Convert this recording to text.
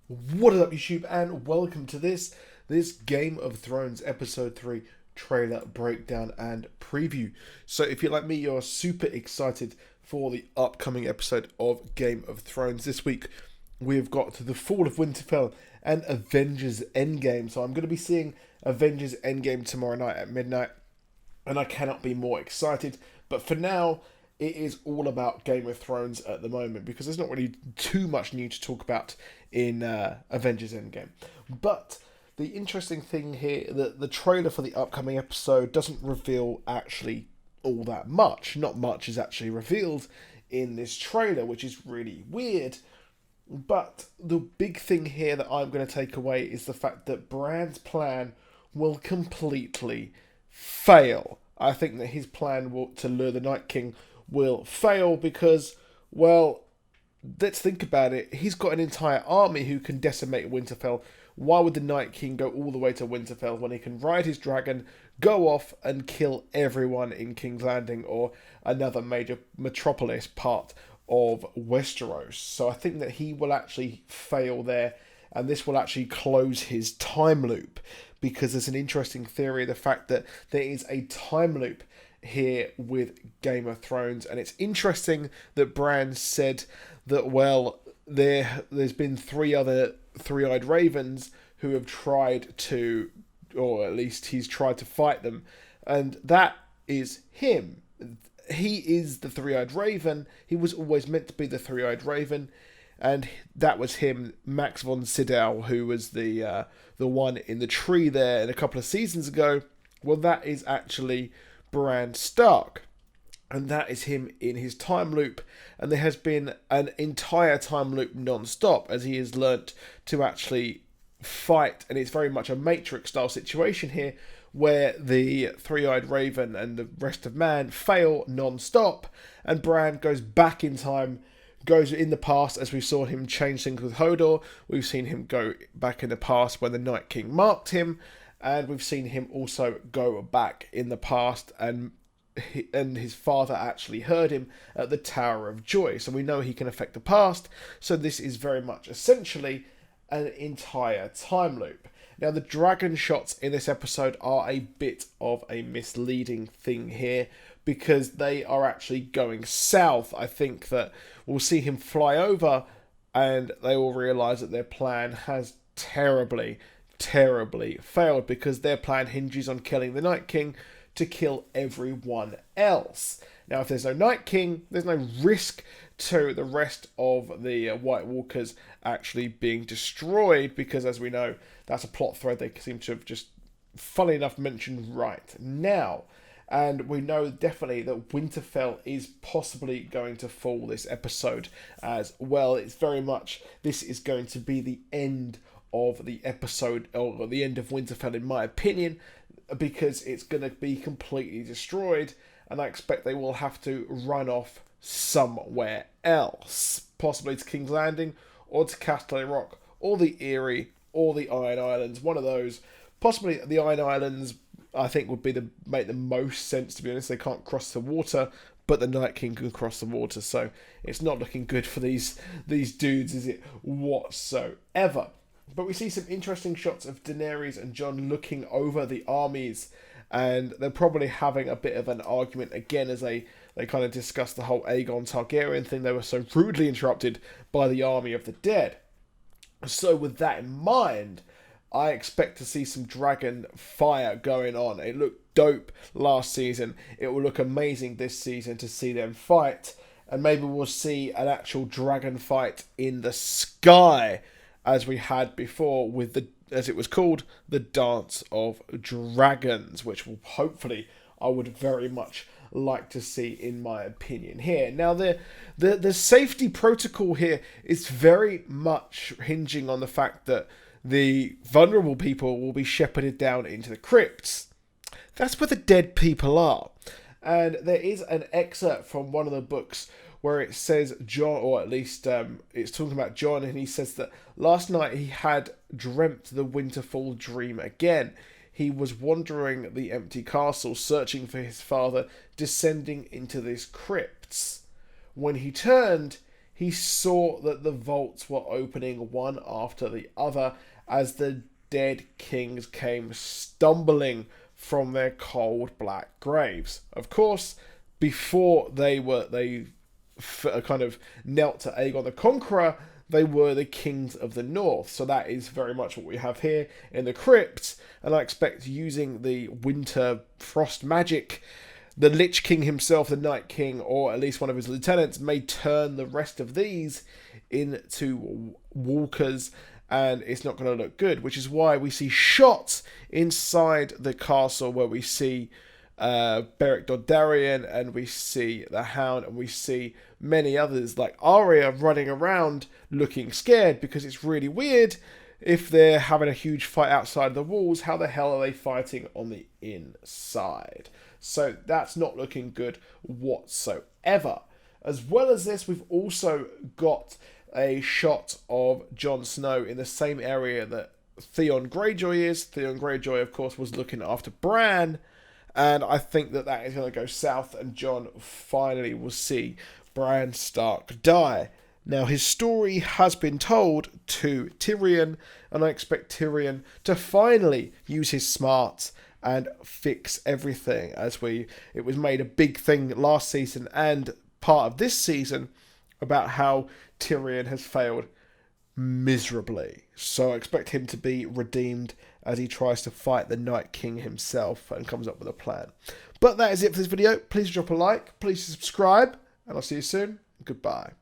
What is up, YouTube, and welcome to this Game of Thrones episode 3 trailer breakdown and preview. So if you're like me, you're super excited for the upcoming episode of Game of Thrones. This week we've got The Fall of Winterfell and Avengers Endgame. So I'm going to be seeing Avengers Endgame tomorrow night at midnight, and I cannot be more excited. But for now, it is all about Game of Thrones at the moment because there's not really too much new to talk about in Avengers Endgame. But the interesting thing here, that the trailer for the upcoming episode doesn't reveal actually all that much. Not much is actually revealed in this trailer, which is really weird. But the big thing here that I'm going to take away is the fact that Bran's plan will completely fail. I think that his plan to lure the Night King will fail because, well, let's think about it. He's got an entire army who can decimate Winterfell. Why would the Night King go all the way to Winterfell when he can ride his dragon, go off and kill everyone in King's Landing or another major metropolis part of Westeros? So I think that he will actually fail there, and this will actually close his time loop, because there's an interesting theory, the fact that there is a time loop here with Game of Thrones. And it's interesting that Bran said that, well, there's been three other three-eyed ravens who have tried to, or at least he's tried to fight them, and that is him. He is the three-eyed raven. He was always meant to be the three-eyed raven, and that was him. Max von Sydow, who was the one in the tree there in a couple of seasons ago, well, that is actually Bran Stark, and that is him in his time loop. And there has been an entire time loop non-stop as he has learnt to actually fight, and it's very much a Matrix style situation here, where the three-eyed raven and the rest of man fail non-stop, and Bran goes back in time, goes in the past, as we saw him change things with Hodor. We've seen him go back in the past when the Night King marked him, and we've seen him also go back in the past and his father actually heard him at the Tower of Joy. So we know he can affect the past. So this is very much essentially an entire time loop. Now, the dragon shots in this episode are a bit of a misleading thing here, because they are actually going south. I think that we'll see him fly over and they will realise that their plan has terribly failed, because their plan hinges on killing the Night King to kill everyone else. Now, if there's no Night King, there's no risk to the rest of the White Walkers actually being destroyed, because, as we know, that's a plot thread they seem to have just, funnily enough, mentioned right now. And we know definitely that Winterfell is possibly going to fall this episode as well. It's very much, this is going to be the end of the episode, or the end of Winterfell, in my opinion, because it's going to be completely destroyed, and I expect they will have to run off somewhere else, possibly to King's Landing, or to Castle Rock, or the Eyrie, or the Iron Islands. One of those, possibly the Iron Islands, I think would be make the most sense, to be honest. They can't cross the water, but the Night King can cross the water, so it's not looking good for these dudes, is it, whatsoever. But we see some interesting shots of Daenerys and Jon looking over the armies, and they're probably having a bit of an argument again as they kind of discuss the whole Aegon Targaryen thing. They were so rudely interrupted by the army of the dead. So with that in mind, I expect to see some dragon fire going on. It looked dope last season. It will look amazing this season to see them fight, and maybe we'll see an actual dragon fight in the sky, as we had before with the, as it was called, the Dance of Dragons, which will hopefully, I would very much like to see, in my opinion here. Now, the safety protocol here is very much hinging on the fact that the vulnerable people will be shepherded down into the crypts. That's where the dead people are. And there is an excerpt from one of the books where it says Jon, or at least it's talking about Jon, and he says that last night he had dreamt the Winterfell dream again. He was wandering the empty castle, searching for his father, descending into these crypts. When he turned, he he saw that the vaults were opening one after the other as the dead kings came stumbling from their cold black graves. Of course, before they kind of knelt to Aegon the Conqueror, they were the kings of the north. So that is very much what we have here in the crypt. And I expect using the winter frost magic, the Lich King himself, the Night King, or at least one of his lieutenants, may turn the rest of these into walkers, and it's not going to look good, which is why we see shots inside the castle where we see Beric Dondarrion, and we see the Hound, and we see many others like Arya running around looking scared, because it's really weird. If they're having a huge fight outside the walls, how the hell are they fighting on the inside? So that's not looking good whatsoever. As well as this, we've also got a shot of Jon Snow in the same area that Theon Greyjoy is. Theon Greyjoy, of course, was looking after Bran, and I think that that is going to go south, and Jon finally will see Bran Stark die. Now, his story has been told to Tyrion, and I expect Tyrion to finally use his smarts and fix everything, as it was made a big thing last season and part of this season about how Tyrion has failed miserably. So I expect him to be redeemed as he tries to fight the Night King himself and comes up with a plan. But that is it for this video. Please drop a like, please subscribe, and I'll see you soon. Goodbye.